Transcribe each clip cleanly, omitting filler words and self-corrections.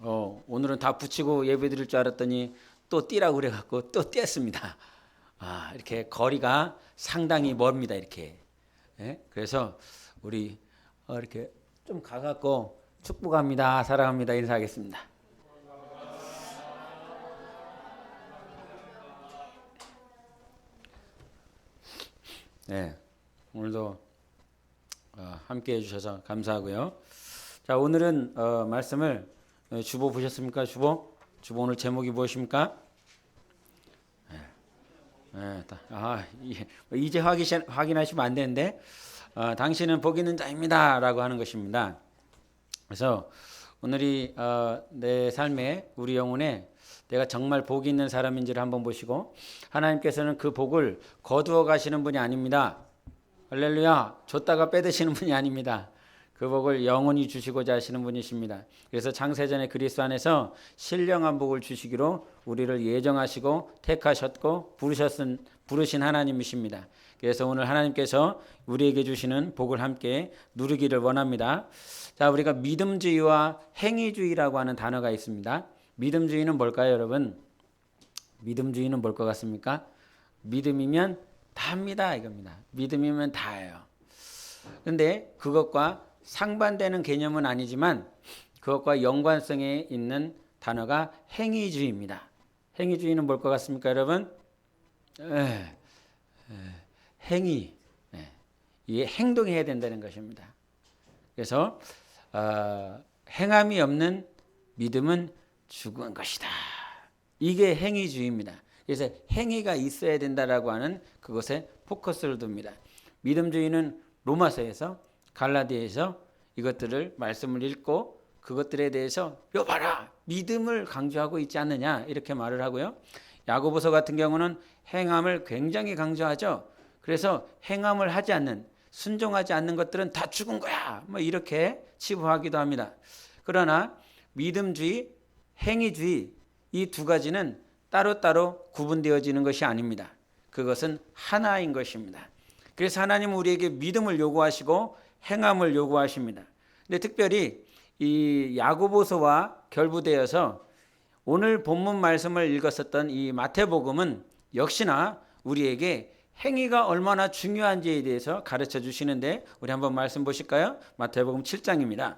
오늘은 다 붙이고 예배 드릴 줄 알았더니 또 뛰라고 그래갖고 또 뛰었습니다. 이렇게 거리가 상당히 멉니다. 이렇게. 예? 그래서 우리 이렇게 좀 가갖고 축복합니다. 사랑합니다. 인사하겠습니다. 네, 오늘도 함께 해주셔서 감사하고요. 자, 오늘은 말씀을 주보 보셨습니까? 주보 오늘 제목이 무엇입니까? 이제 확인하시면 안 되는데 당신은 복 있는 자입니다 라고 하는 것입니다. 그래서 오늘이 내 삶에 우리 영혼에 내가 정말 복이 있는 사람인지를 한번 보시고, 하나님께서는 그 복을 거두어 가시는 분이 아닙니다. 할렐루야. 줬다가 빼드시는 분이 아닙니다. 그 복을 영원히 주시고자 하시는 분이십니다. 그래서 창세전에 그리스도 안에서 신령한 복을 주시기로 우리를 예정하시고 택하셨고 부르신 하나님이십니다. 그래서 오늘 하나님께서 우리에게 주시는 복을 함께 누리기를 원합니다. 자, 우리가 믿음주의와 행위주의라고 하는 단어가 있습니다. 믿음주의는 뭘까요, 여러분? 믿음주의는 뭘 것 같습니까? 믿음이면 다입니다, 이겁니다. 믿음이면 다예요. 근데 그것과 상반되는 개념은 아니지만 그것과 연관성에 있는 단어가 행위주의입니다. 행위주의는 뭘 것 같습니까, 여러분? 행위. 이게 행동해야 된다는 것입니다. 그래서 행함이 없는 믿음은 죽은 것이다. 이게 행위주의입니다. 그래서 행위가 있어야 된다라고 하는 그것에 포커스를 둡니다. 믿음주의는 로마서에서 갈라디아에서 이것들을 말씀을 읽고 그것들에 대해서 봐라 믿음을 강조하고 있지 않느냐 이렇게 말을 하고요. 야고보서 같은 경우는 행함을 굉장히 강조하죠. 그래서 행함을 하지 않는, 순종하지 않는 것들은 다 죽은 거야 뭐 이렇게 치부하기도 합니다. 그러나 믿음주의, 행위주의 이 두 가지는 따로따로 구분되어지는 것이 아닙니다. 그것은 하나인 것입니다. 그래서 하나님은 우리에게 믿음을 요구하시고 행함을 요구하십니다. 근데 특별히 이 야고보서와 결부되어서 오늘 본문 말씀을 읽었었던 이 마태복음은 역시나 우리에게 행위가 얼마나 중요한지에 대해서 가르쳐 주시는데 우리 한번 말씀 보실까요? 마태복음 7장입니다.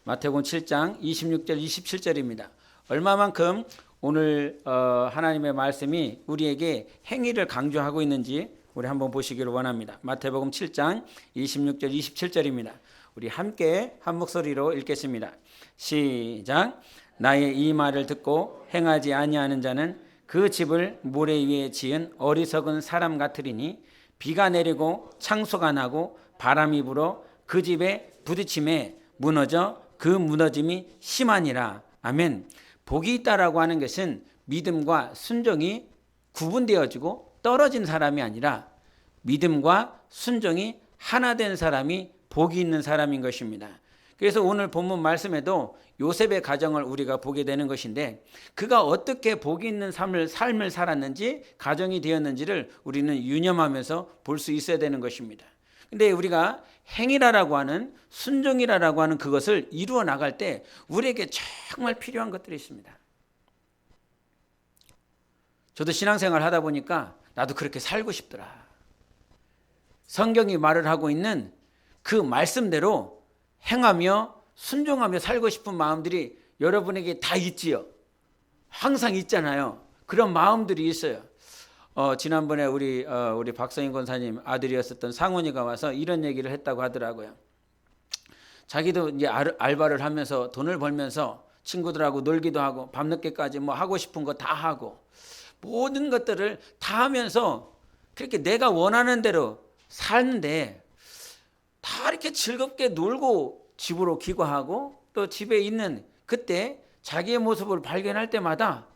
마태복음 7장 26절 27절입니다. 얼마만큼 오늘 하나님의 말씀이 우리에게 행위를 강조하고 있는지 우리 한번 보시기를 원합니다. 마태복음 7장 26절 27절입니다. 우리 함께 한 목소리로 읽겠습니다. 시작. 나의 이 말을 듣고 행하지 아니하는 자는 그 집을 모래 위에 지은 어리석은 사람 같으리니 비가 내리고 창수가 나고 바람이 불어 그 집에 부딪힘에 무너져 그 무너짐이 심하니라. 아멘. 복이 있다라고 하는 것은 믿음과 순종이 구분되어지고 떨어진 사람이 아니라 믿음과 순종이 하나 된 사람이 복이 있는 사람인 것입니다. 그래서 오늘 본문 말씀에도 요셉의 가정을 우리가 보게 되는 것인데 그가 어떻게 복이 있는 삶을 살았는지, 가정이 되었는지를 우리는 유념하면서 볼 수 있어야 되는 것입니다. 근데 우리가 행위라라고 하는, 순종이라고 하는 그것을 이루어 나갈 때 우리에게 정말 필요한 것들이 있습니다. 저도 신앙생활 하다 보니까 나도 그렇게 살고 싶더라. 성경이 말을 하고 있는 그 말씀대로 행하며 순종하며 살고 싶은 마음들이 여러분에게 다 있지요. 항상 있잖아요. 그런 마음들이 있어요. 지난번에 우리 박성인 권사님 아들이었었던 상훈이가 와서 이런 얘기를 했다고 하더라고요. 자기도 이제 알바를 하면서 돈을 벌면서 친구들하고 놀기도 하고 밤늦게까지 뭐 하고 싶은 거 다 하고 모든 것들을 다 하면서 그렇게 내가 원하는 대로 사는데 다 이렇게 즐겁게 놀고 집으로 귀가하고 또 집에 있는 그때 자기의 모습을 발견할 때마다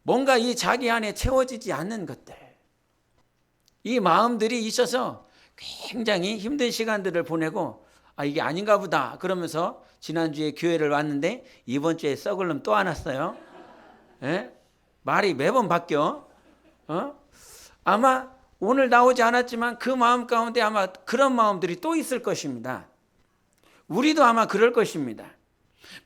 뭔가 이 자기 안에 채워지지 않는 것들, 이 마음들이 있어서 굉장히 힘든 시간들을 보내고 이게 아닌가 보다 그러면서 지난주에 교회를 왔는데 이번 주에 썩을 놈 또 안 왔어요. 예? 말이 매번 바뀌어. 아마 오늘 나오지 않았지만 그 마음 가운데 아마 그런 마음들이 또 있을 것입니다. 우리도 아마 그럴 것입니다.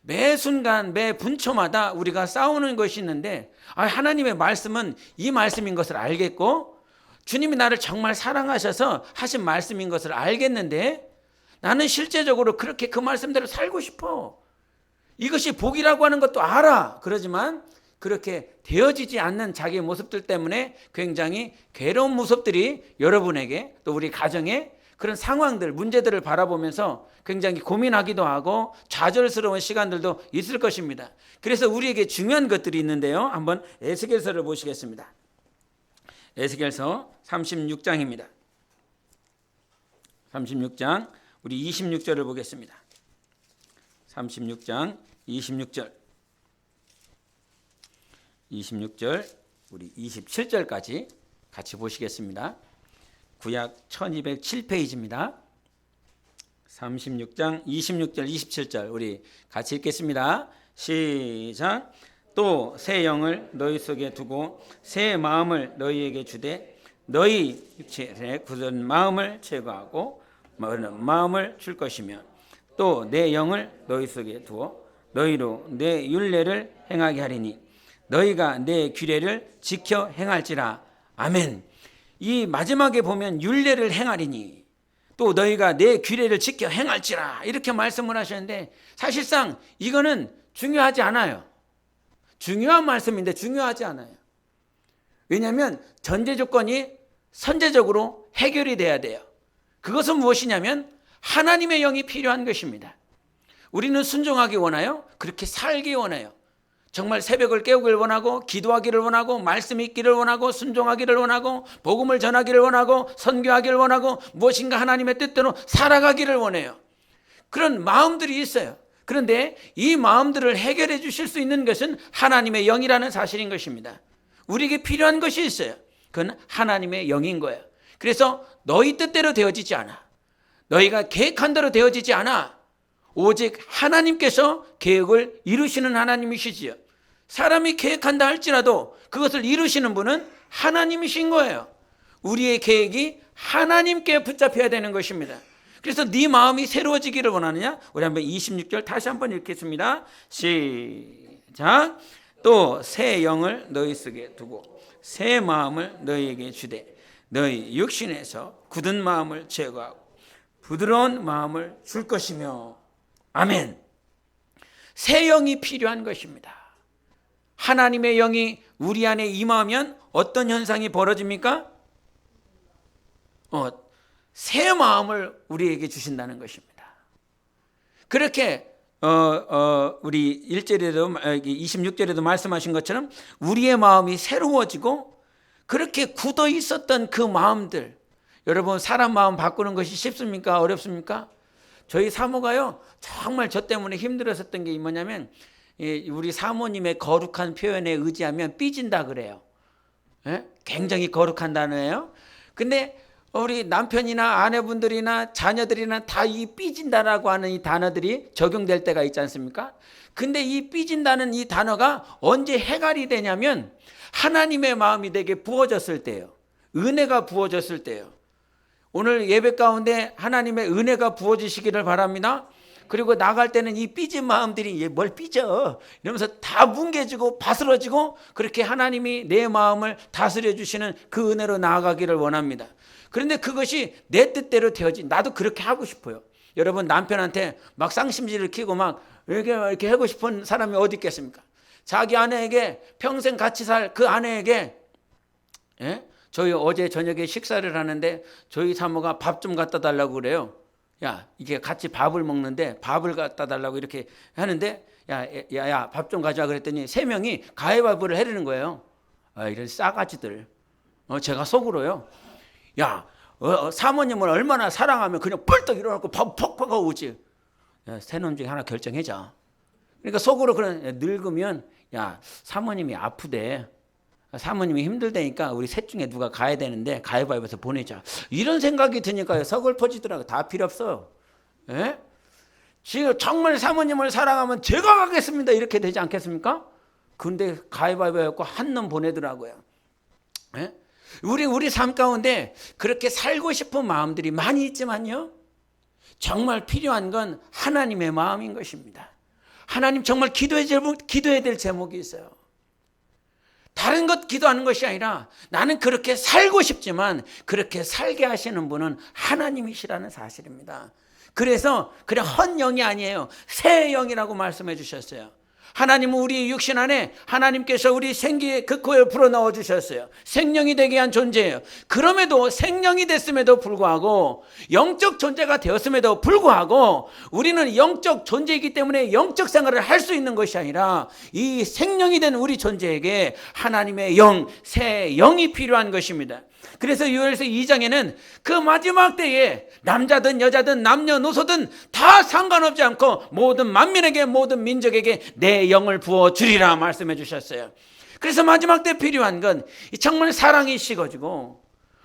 매 순간 매 분초마다 우리가 싸우는 것이 있는데 하나님의 말씀은 이 말씀인 것을 알겠고 주님이 나를 정말 사랑하셔서 하신 말씀인 것을 알겠는데 나는 실제적으로 그렇게 그 말씀대로 살고 싶어. 이것이 복이라고 하는 것도 알아. 그러지만 그렇게 되어지지 않는 자기의 모습들 때문에 굉장히 괴로운 모습들이 여러분에게 또 우리 가정에 그런 상황들, 문제들을 바라보면서 굉장히 고민하기도 하고 좌절스러운 시간들도 있을 것입니다. 그래서 우리에게 중요한 것들이 있는데요. 한번 에스겔서를 보시겠습니다. 에스겔서 36장입니다. 36장 우리 26절을 보겠습니다. 36장 26절 우리 27절까지 같이 보시겠습니다. 구약 1207페이지입니다. 36장 26절 27절 우리 같이 읽겠습니다. 시작. 또 새 영을 너희 속에 두고 새 마음을 너희에게 주되 너희 육체의 굳은 마음을 제거하고 마른 마음을 줄 것이며 또 내 영을 너희 속에 두어 너희로 내 율례를 행하게 하리니 너희가 내 규례를 지켜 행할지라. 아멘. 이 마지막에 보면 율례를 행하리니 또 너희가 내 규례를 지켜 행할지라 이렇게 말씀을 하셨는데 사실상 이거는 중요하지 않아요. 중요한 말씀인데 중요하지 않아요. 왜냐하면 전제 조건이 선제적으로 해결이 돼야 돼요. 그것은 무엇이냐면 하나님의 영이 필요한 것입니다. 우리는 순종하기 원해요. 그렇게 살기 원해요. 정말 새벽을 깨우기를 원하고 기도하기를 원하고 말씀 읽기를 원하고 순종하기를 원하고 복음을 전하기를 원하고 선교하기를 원하고 무엇인가 하나님의 뜻대로 살아가기를 원해요. 그런 마음들이 있어요. 그런데 이 마음들을 해결해 주실 수 있는 것은 하나님의 영이라는 사실인 것입니다. 우리에게 필요한 것이 있어요. 그건 하나님의 영인 거예요. 그래서 너희 뜻대로 되어지지 않아. 너희가 계획한 대로 되어지지 않아. 오직 하나님께서 계획을 이루시는 하나님이시지요. 사람이 계획한다 할지라도 그것을 이루시는 분은 하나님이신 거예요. 우리의 계획이 하나님께 붙잡혀야 되는 것입니다. 그래서 네 마음이 새로워지기를 원하느냐? 우리 한번 26절 다시 한번 읽겠습니다. 시작. 또 새 영을 너희 속에 두고 새 마음을 너희에게 주되 너희 육신에서 굳은 마음을 제거하고 부드러운 마음을 줄 것이며. 아멘. 새 영이 필요한 것입니다. 하나님의 영이 우리 안에 임하면 어떤 현상이 벌어집니까? 새 마음을 우리에게 주신다는 것입니다. 그렇게 우리 1절에도 26절에도 말씀하신 것처럼 우리의 마음이 새로워지고 그렇게 굳어 있었던 그 마음들, 여러분 사람 마음 바꾸는 것이 쉽습니까? 어렵습니까? 저희 사모가요 정말 저 때문에 힘들었었던 게 뭐냐면 우리 사모님의 거룩한 표현에 의지하면 삐진다 그래요. 굉장히 거룩한 단어예요. 근데 우리 남편이나 아내분들이나 자녀들이나 다 이 삐진다라고 하는 이 단어들이 적용될 때가 있지 않습니까? 근데 이 삐진다는 이 단어가 언제 해갈이 되냐면 하나님의 마음이 내게 부어졌을 때예요. 은혜가 부어졌을 때예요. 오늘 예배 가운데 하나님의 은혜가 부어지시기를 바랍니다. 그리고 나갈 때는 이 삐진 마음들이 뭘 삐져 이러면서 다 뭉개지고 바스러지고 그렇게 하나님이 내 마음을 다스려 주시는 그 은혜로 나아가기를 원합니다. 그런데 그것이 내 뜻대로 되어지 나도 그렇게 하고 싶어요. 여러분 남편한테 막 쌍심지를 키고 막 이렇게 하고 싶은 사람이 어디 있겠습니까? 자기 아내에게 평생 같이 살 그 아내에게 저희 어제 저녁에 식사를 하는데 저희 사모가 밥 좀 갖다 달라고 그래요. 야, 이게 같이 밥을 먹는데 밥을 갖다 달라고 이렇게 하는데 야, 밥 좀 가져와 그랬더니 세 명이 가위바위보를 해르는 거예요. 이런 싸가지들. 제가 속으로요. 야, 사모님을 얼마나 사랑하면 그냥 뻘떡 일어나고 밥 퍽퍽 하고 오지. 세 놈 중에 하나 결정해자. 그러니까 속으로 그런 늙으면 야, 사모님이 아프대. 사모님이 힘들다니까 우리 셋 중에 누가 가야 되는데 가위바위보에서 보내자. 이런 생각이 드니까 서글퍼지더라고요. 다 필요 없어. 지금 정말 사모님을 사랑하면 제가 가겠습니다. 이렇게 되지 않겠습니까? 근데 가위바위보였고 한 놈 보내더라고요. 우리 삶 가운데 그렇게 살고 싶은 마음들이 많이 있지만요. 정말 필요한 건 하나님의 마음인 것입니다. 하나님 정말 기도해야 될 제목이 있어요. 다른 것 기도하는 것이 아니라 나는 그렇게 살고 싶지만 그렇게 살게 하시는 분은 하나님이시라는 사실입니다. 그래서 그냥 헛 영이 아니에요. 새 영이라고 말씀해 주셨어요. 하나님은 우리 육신 안에 하나님께서 우리 생기의 그 코에 불어넣어 주셨어요. 생명이 되게 한 존재예요. 그럼에도 생명이 됐음에도 불구하고 영적 존재가 되었음에도 불구하고 우리는 영적 존재이기 때문에 영적 생활을 할 수 있는 것이 아니라 이 생명이 된 우리 존재에게 하나님의 영, 새 영이 필요한 것입니다. 그래서 요엘서 2장에는 그 마지막 때에 남자든 여자든 남녀노소든 다 상관없지 않고 모든 만민에게 모든 민족에게 내 영을 부어주리라 말씀해 주셨어요. 그래서 마지막 때 필요한 건 정말 사랑이 식어지고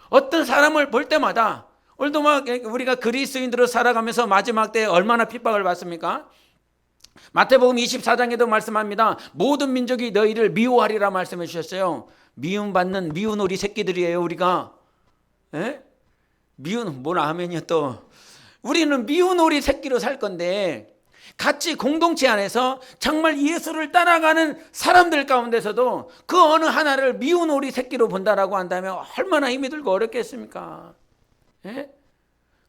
어떤 사람을 볼 때마다 오늘도 막 우리가 그리스도인으로 살아가면서 마지막 때에 얼마나 핍박을 받습니까? 마태복음 24장에도 말씀합니다. 모든 민족이 너희를 미워하리라 말씀해 주셨어요. 미움받는 미운 오리 새끼들이에요, 우리가. 에? 미운, 뭘 아멘이요 또. 우리는 미운 오리 새끼로 살 건데 같이 공동체 안에서 정말 예수를 따라가는 사람들 가운데서도 그 어느 하나를 미운 오리 새끼로 본다라고 한다면 얼마나 힘이 들고 어렵겠습니까? 에?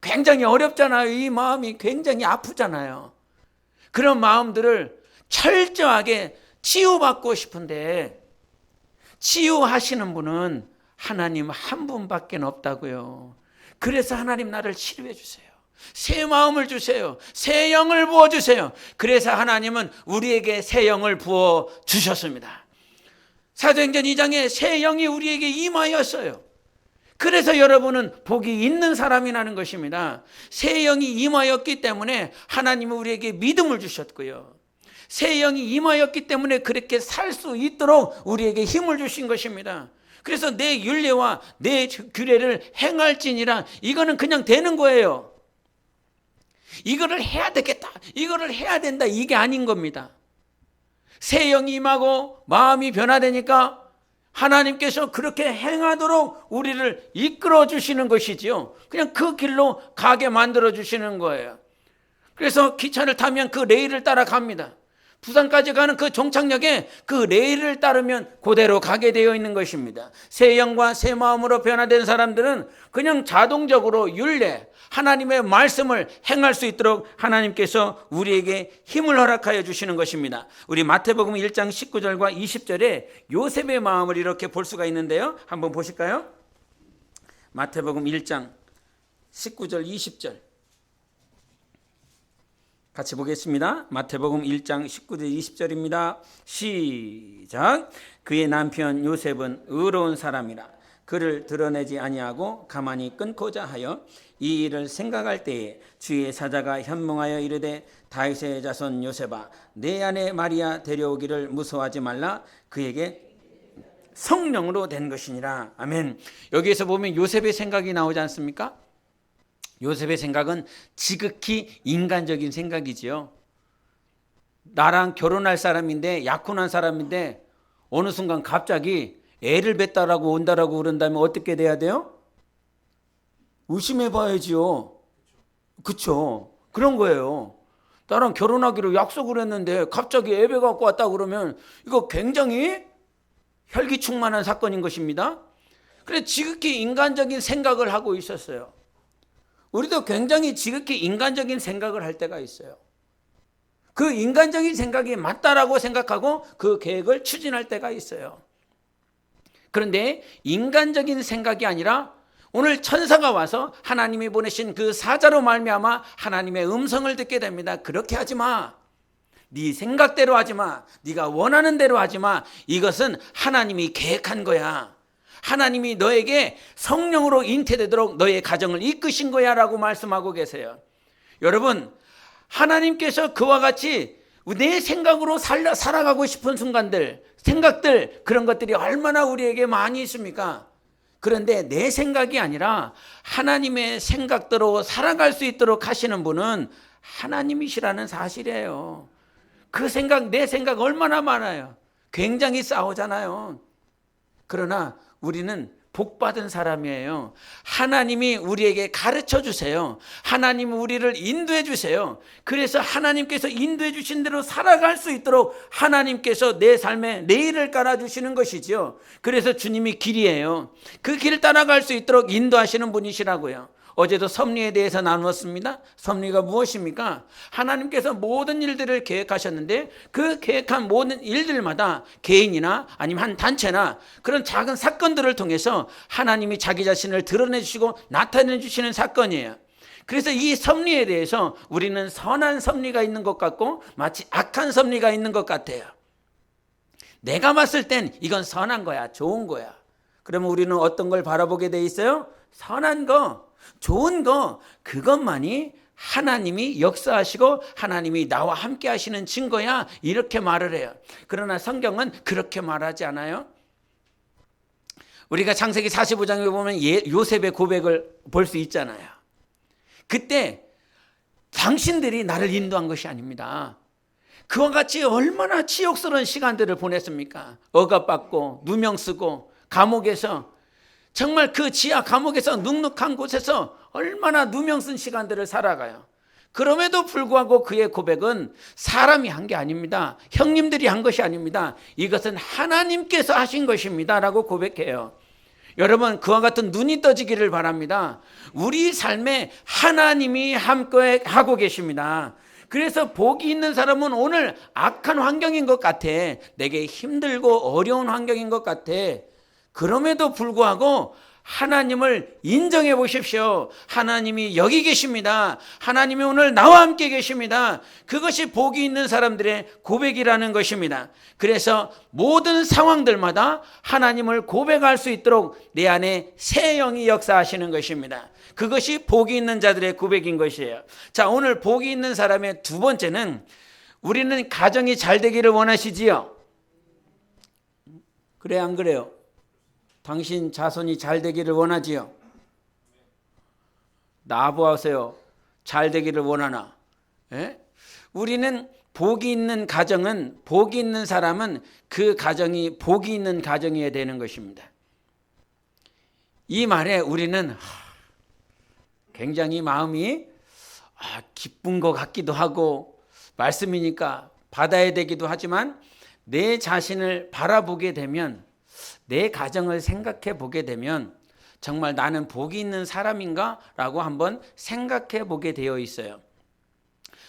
굉장히 어렵잖아요. 이 마음이 굉장히 아프잖아요. 그런 마음들을 철저하게 치유받고 싶은데 치유하시는 분은 하나님 한 분밖에 없다고요. 그래서 하나님 나를 치료해 주세요. 새 마음을 주세요. 새 영을 부어 주세요. 그래서 하나님은 우리에게 새 영을 부어 주셨습니다. 사도행전 2장에 새 영이 우리에게 임하였어요. 그래서 여러분은 복이 있는 사람이라는 것입니다. 새 영이 임하였기 때문에 하나님은 우리에게 믿음을 주셨고요. 새 영이 임하였기 때문에 그렇게 살 수 있도록 우리에게 힘을 주신 것입니다. 그래서 내 율례와 내 규례를 행할지니라, 이거는 그냥 되는 거예요. 이거를 해야 되겠다, 이거를 해야 된다, 이게 아닌 겁니다. 새 영이 임하고 마음이 변화되니까 하나님께서 그렇게 행하도록 우리를 이끌어 주시는 것이지요. 그냥 그 길로 가게 만들어 주시는 거예요. 그래서 기차를 타면 그 레일을 따라 갑니다. 부산까지 가는 그 종착역에 그 레일을 따르면 그대로 가게 되어 있는 것입니다. 새 영과 새 마음으로 변화된 사람들은 그냥 자동적으로 율례, 하나님의 말씀을 행할 수 있도록 하나님께서 우리에게 힘을 허락하여 주시는 것입니다. 우리 마태복음 1장 19절과 20절에 요셉의 마음을 이렇게 볼 수가 있는데요. 한번 보실까요? 마태복음 1장 19절 20절 같이 보겠습니다. 마태복음 1장 19절 20절입니다. 시작. 그의 남편 요셉은 의로운 사람이라 그를 드러내지 아니하고 가만히 끊고자 하여 이 일을 생각할 때에 주의 사자가 현몽하여 이르되 다윗의 자손 요셉아 내 아내 마리아 데려오기를 무서워하지 말라 그에게 성령으로 된 것이니라. 아멘. 여기에서 보면 요셉의 생각이 나오지 않습니까? 요셉의 생각은 지극히 인간적인 생각이지요. 나랑 결혼할 사람인데 약혼한 사람인데 어느 순간 갑자기 애를 뱉다라고 온다라고 그런다면 어떻게 돼야 돼요? 의심해 봐야지요. 그렇죠. 그런 거예요. 나랑 결혼하기로 약속을 했는데 갑자기 애배 갖고 왔다 그러면 이거 굉장히 혈기충만한 사건인 것입니다. 그래서 지극히 인간적인 생각을 하고 있었어요. 우리도 굉장히 지극히 인간적인 생각을 할 때가 있어요. 그 인간적인 생각이 맞다라고 생각하고 그 계획을 추진할 때가 있어요. 그런데 인간적인 생각이 아니라 오늘 천사가 와서 하나님이 보내신 그 사자로 말미암아 하나님의 음성을 듣게 됩니다. 그렇게 하지 마. 네 생각대로 하지 마. 네가 원하는 대로 하지 마. 이것은 하나님이 계획한 거야. 하나님이 너에게 성령으로 잉태되도록 너의 가정을 이끄신 거야 라고 말씀하고 계세요. 여러분, 하나님께서 그와 같이 내 생각으로 살아가고 싶은 순간들, 생각들, 그런 것들이 얼마나 우리에게 많이 있습니까? 그런데 내 생각이 아니라 하나님의 생각대로 살아갈 수 있도록 하시는 분은 하나님이시라는 사실이에요. 그 생각, 내 생각 얼마나 많아요. 굉장히 싸우잖아요. 그러나 우리는 복받은 사람이에요. 하나님이 우리에게 가르쳐 주세요. 하나님이 우리를 인도해 주세요. 그래서 하나님께서 인도해 주신 대로 살아갈 수 있도록 하나님께서 내 삶에 레일을 깔아주시는 것이죠. 그래서 주님이 길이에요. 그 길 따라갈 수 있도록 인도하시는 분이시라고요. 어제도 섭리에 대해서 나누었습니다. 섭리가 무엇입니까? 하나님께서 모든 일들을 계획하셨는데 그 계획한 모든 일들마다 개인이나 아니면 한 단체나 그런 작은 사건들을 통해서 하나님이 자기 자신을 드러내주시고 나타내주시는 사건이에요. 그래서 이 섭리에 대해서 우리는 선한 섭리가 있는 것 같고 마치 악한 섭리가 있는 것 같아요. 내가 봤을 땐 이건 선한 거야, 좋은 거야. 그러면 우리는 어떤 걸 바라보게 돼 있어요? 선한 거, 좋은 거, 그것만이 하나님이 역사하시고 하나님이 나와 함께 하시는 증거야, 이렇게 말을 해요. 그러나 성경은 그렇게 말하지 않아요. 우리가 창세기 45장에 보면 요셉의 고백을 볼 수 있잖아요. 그때 당신들이 나를 인도한 것이 아닙니다. 그와 같이 얼마나 치욕스러운 시간들을 보냈습니까? 억압받고 누명 쓰고 감옥에서, 정말 그 지하 감옥에서 눅눅한 곳에서 얼마나 누명 쓴 시간들을 살아가요. 그럼에도 불구하고 그의 고백은 사람이 한 게 아닙니다. 형님들이 한 것이 아닙니다. 이것은 하나님께서 하신 것입니다 라고 고백해요. 여러분, 그와 같은 눈이 떠지기를 바랍니다. 우리 삶에 하나님이 함께 하고 계십니다. 그래서 복이 있는 사람은 오늘 악한 환경인 것 같아, 내게 힘들고 어려운 환경인 것 같아, 그럼에도 불구하고 하나님을 인정해 보십시오. 하나님이 여기 계십니다. 하나님이 오늘 나와 함께 계십니다. 그것이 복이 있는 사람들의 고백이라는 것입니다. 그래서 모든 상황들마다 하나님을 고백할 수 있도록 내 안에 새 영이 역사하시는 것입니다. 그것이 복이 있는 자들의 고백인 것이에요. 자, 오늘 복이 있는 사람의 두 번째는, 우리는 가정이 잘 되기를 원하시지요? 그래, 안 그래요? 당신 자손이 잘 되기를 원하지요? 나보아세요. 잘 되기를 원하나? 예? 우리는 복이 있는 가정은, 복이 있는 사람은 그 가정이 복이 있는 가정이어야 되는 것입니다. 이 말에 우리는 굉장히 마음이 기쁜 것 같기도 하고, 말씀이니까 받아야 되기도 하지만, 내 자신을 바라보게 되면, 내 가정을 생각해 보게 되면 정말 나는 복이 있는 사람인가? 라고 한번 생각해 보게 되어 있어요.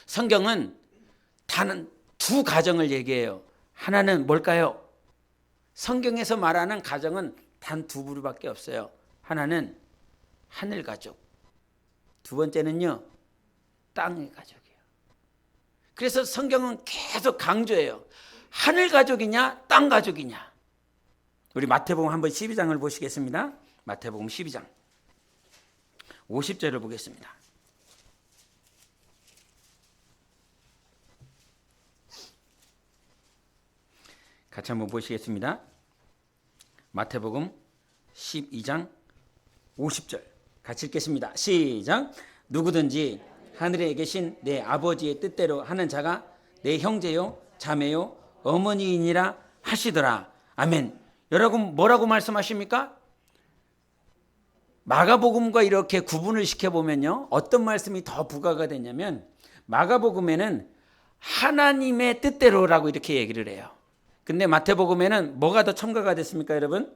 성경은 단 두 가정을 얘기해요. 하나는 뭘까요? 성경에서 말하는 가정은 단 두 부류밖에 없어요. 하나는 하늘 가족, 두 번째는요, 땅의 가족이에요. 그래서 성경은 계속 강조해요. 하늘 가족이냐, 땅 가족이냐. 우리 마태복음 한번 12장을 보시겠습니다. 마태복음 12장 50절을 보겠습니다. 같이 한번 보시겠습니다. 마태복음 12장 50절 같이 읽겠습니다. 시작. 누구든지 하늘에 계신 내 아버지의 뜻대로 하는 자가 내 형제요 자매요 어머니이니라 하시더라. 아멘. 여러분, 뭐라고 말씀하십니까? 마가복음과 이렇게 구분을 시켜보면요, 어떤 말씀이 더 부과가 되냐면, 마가복음에는 하나님의 뜻대로라고 이렇게 얘기를 해요. 근데 마태복음에는 뭐가 더 첨가가 됐습니까, 여러분?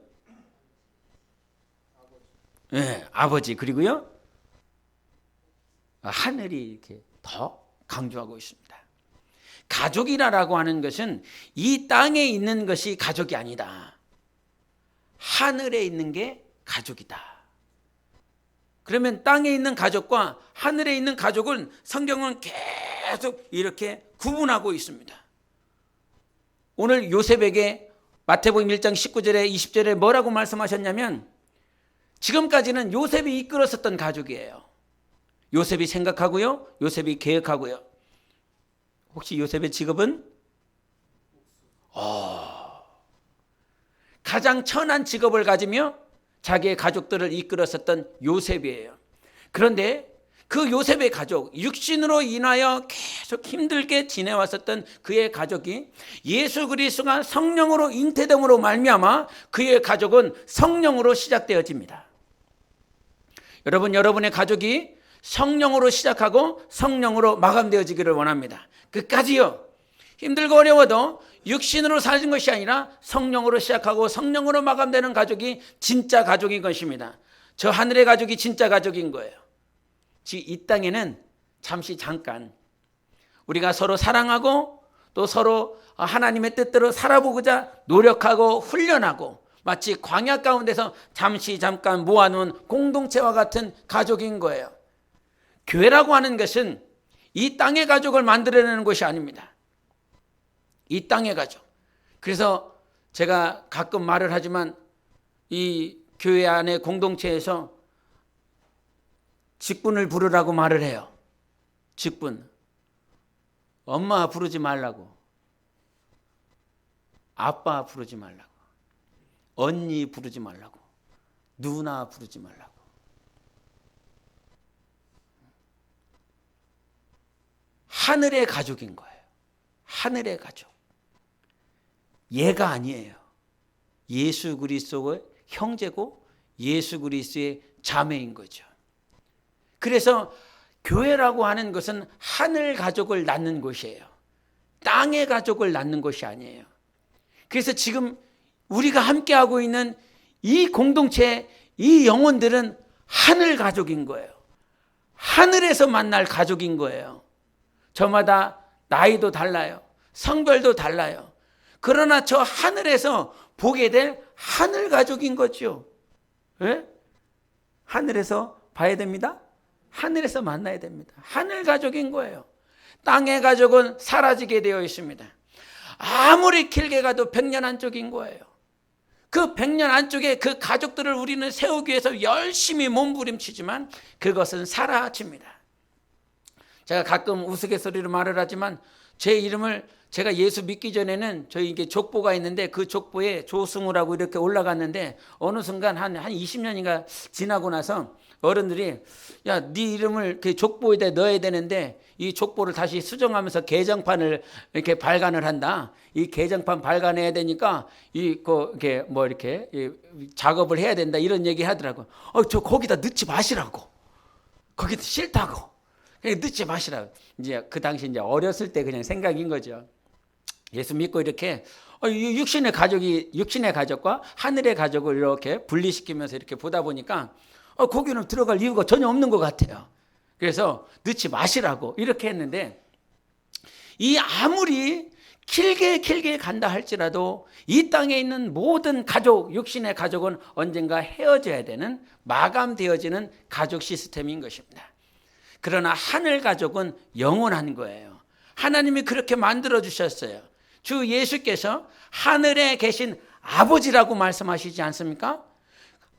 네, 아버지. 그리고요, 하늘이 이렇게 더 강조하고 있습니다. 가족이라고 하는 것은 이 땅에 있는 것이 가족이 아니다. 하늘에 있는 게 가족이다. 그러면 땅에 있는 가족과 하늘에 있는 가족은 성경은 계속 이렇게 구분하고 있습니다. 오늘 요셉에게 마태복음 1장 19절에 20절에 뭐라고 말씀하셨냐면, 지금까지는 요셉이 이끌었었던 가족이에요. 요셉이 생각하고요, 요셉이 계획하고요. 혹시 요셉의 직업은? 가장 천한 직업을 가지며 자기의 가족들을 이끌었었던 요셉이에요. 그런데 그 요셉의 가족, 육신으로 인하여 계속 힘들게 지내왔었던 그의 가족이 예수 그리스도가 성령으로 잉태됨으로 말미암아 그의 가족은 성령으로 시작되어집니다. 여러분, 여러분의 가족이 성령으로 시작하고 성령으로 마감되어지기를 원합니다. 끝까지요. 힘들고 어려워도 육신으로 사는 것이 아니라 성령으로 시작하고 성령으로 마감되는 가족이 진짜 가족인 것입니다. 저 하늘의 가족이 진짜 가족인 거예요. 이 땅에는 잠깐 우리가 서로 사랑하고 또 서로 하나님의 뜻대로 살아보고자 노력하고 훈련하고 마치 광야 가운데서 잠깐 모아놓은 공동체와 같은 가족인 거예요. 교회라고 하는 것은 이 땅의 가족을 만들어내는 것이 아닙니다. 이 땅의 가족. 그래서 제가 가끔 말을 하지만 이 교회 안의 공동체에서 직분을 부르라고 말을 해요. 직분. 엄마 부르지 말라고. 아빠 부르지 말라고. 언니 부르지 말라고. 누나 부르지 말라고. 하늘의 가족인 거예요. 하늘의 가족. 얘가 아니에요. 예수 그리스도의 형제고 예수 그리스도의 자매인 거죠. 그래서 교회라고 하는 것은 하늘 가족을 낳는 곳이에요. 땅의 가족을 낳는 것이 아니에요. 그래서 지금 우리가 함께하고 있는 이 공동체, 이 영혼들은 하늘 가족인 거예요. 하늘에서 만날 가족인 거예요. 저마다 나이도 달라요. 성별도 달라요. 그러나 저 하늘에서 보게 될 하늘 가족인 거죠. 예? 하늘에서 봐야 됩니다. 하늘에서 만나야 됩니다. 하늘 가족인 거예요. 땅의 가족은 사라지게 되어 있습니다. 아무리 길게 가도 100년 안쪽인 거예요. 그 100년 안쪽에 그 가족들을 우리는 세우기 위해서 열심히 몸부림치지만 그것은 사라집니다. 제가 가끔 우스갯소리로 말을 하지만 제 이름을 제가 예수 믿기 전에는 저희 이게 족보가 있는데 그 족보에 조승우라고 이렇게 올라갔는데 어느 순간 한 20년인가 지나고 나서 어른들이 야, 네 이름을 그 족보에다 넣어야 되는데 이 족보를 다시 수정하면서 개정판을 이렇게 발간을 한다. 이 개정판 발간해야 되니까 이렇게 뭐 이렇게 작업을 해야 된다 이런 얘기 하더라고. 저 거기다 넣지 마시라고. 거기다 싫다고. 그냥 넣지 마시라고. 이제 그 당시 이제 어렸을 때 그냥 생각인 거죠. 예수 믿고 이렇게 육신의 가족과 하늘의 가족을 이렇게 분리시키면서 이렇게 보다 보니까 거기는 들어갈 이유가 전혀 없는 것 같아요. 그래서 넣지 마시라고 이렇게 했는데 이 아무리 길게 간다 할지라도 이 땅에 있는 모든 가족, 육신의 가족은 언젠가 헤어져야 되는 마감되어지는 가족 시스템인 것입니다. 그러나 하늘 가족은 영원한 거예요. 하나님이 그렇게 만들어 주셨어요. 주 예수께서 하늘에 계신 아버지라고 말씀하시지 않습니까?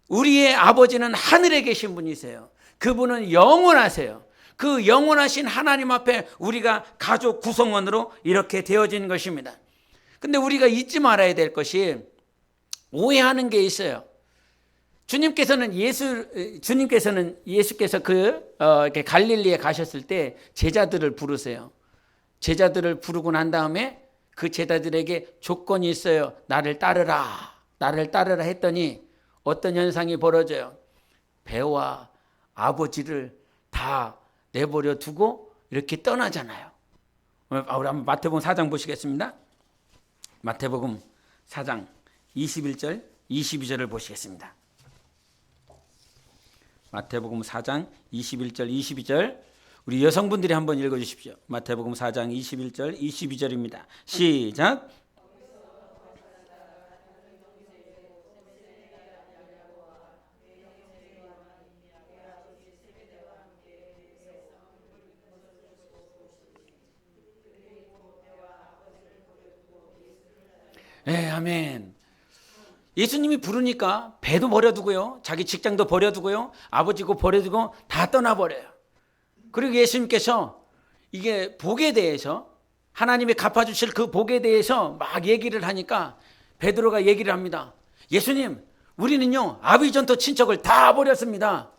우리의 아버지는 하늘에 계신 분이세요. 그분은 영원하세요. 그 영원하신 하나님 앞에 우리가 가족 구성원으로 이렇게 되어진 것입니다. 근데 우리가 잊지 말아야 될 것이 오해하는 게 있어요. 주님께서는 예수께서 이렇게 갈릴리에 가셨을 때 제자들을 부르세요. 제자들을 부르고 난 다음에 그 제자들에게 조건이 있어요. 나를 따르라 했더니 어떤 현상이 벌어져요? 배와 아버지를 다 내버려 두고 이렇게 떠나잖아요. 우리 한번 마태복음 4장 보시겠습니다. 마태복음 4장 21절 22절을 보시겠습니다. 마태복음 4장 21절 22절 우리 여성분들이 한번 읽어주십시오. 마태복음 4장 21절 22절입니다. 시작. 네, 아멘. 예수님이 부르니까 배도 버려두고요. 자기 직장도 버려두고요. 아버지고 버려두고 다 떠나버려요. 그리고 예수님께서 이게 복에 대해서 하나님이 갚아주실 그 복에 대해서 막 얘기를 하니까 베드로가 얘기를 합니다. 예수님, 우리는요 아비전토 친척을 다 버렸습니다.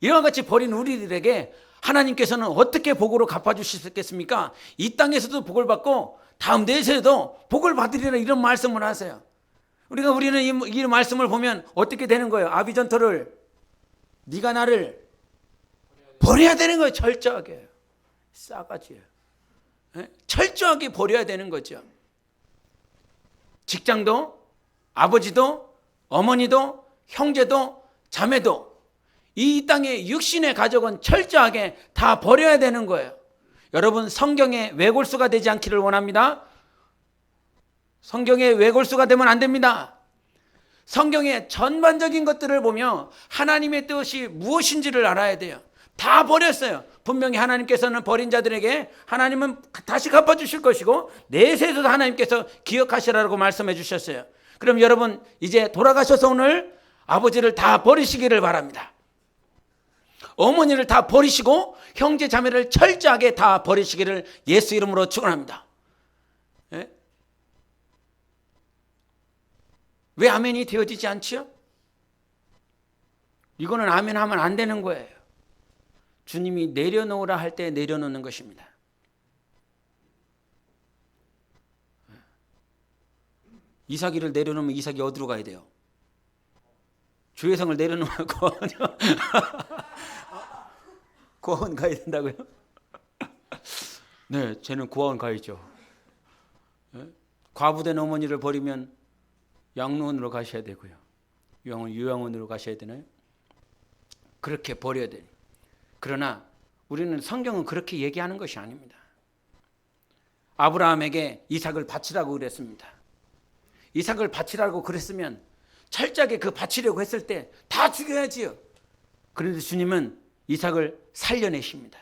이와 같이 버린 우리들에게 하나님께서는 어떻게 복으로 갚아주시겠습니까? 이 땅에서도 복을 받고 다음 내세에도 복을 받으리라 이런 말씀을 하세요. 우리는 이 말씀을 보면 어떻게 되는 거예요? 아비전토를 네가 나를 버려야 되는 거예요. 철저하게. 싸가지예요. 철저하게 버려야 되는 거죠. 직장도, 아버지도, 어머니도, 형제도, 자매도 이 땅의 육신의 가족은 철저하게 다 버려야 되는 거예요. 여러분, 성경의 외골수가 되지 않기를 원합니다. 성경의 외골수가 되면 안 됩니다. 성경의 전반적인 것들을 보며 하나님의 뜻이 무엇인지를 알아야 돼요. 다 버렸어요. 분명히 하나님께서는 버린 자들에게 하나님은 다시 갚아주실 것이고 내세에서도 하나님께서 기억하시라고 말씀해 주셨어요. 그럼 여러분 이제 돌아가셔서 오늘 아버지를 다 버리시기를 바랍니다. 어머니를 다 버리시고 형제 자매를 철저하게 다 버리시기를 예수 이름으로 축원합니다. 예? 왜 아멘이 되어지지 않지요? 이거는 아멘 하면 안 되는 거예요. 주님이 내려놓으라 할 때 내려놓는 것입니다. 이삭이를 내려놓으면 이삭이 어디로 가야 돼요? 주혜성을 내려놓으면 고아원 가야 된다고요? 네, 쟤는 고아원 가야죠. 과부된 어머니를 버리면 양로원으로 가셔야 되고요. 요양원으로 가셔야 되나요? 그렇게 버려야 돼요. 그러나 우리는 성경은 그렇게 얘기하는 것이 아닙니다. 아브라함에게 이삭을 바치라고 그랬습니다. 이삭을 바치라고 그랬으면 철저하게 그 바치려고 했을 때 다 죽여야지요. 그런데 주님은 이삭을 살려내십니다.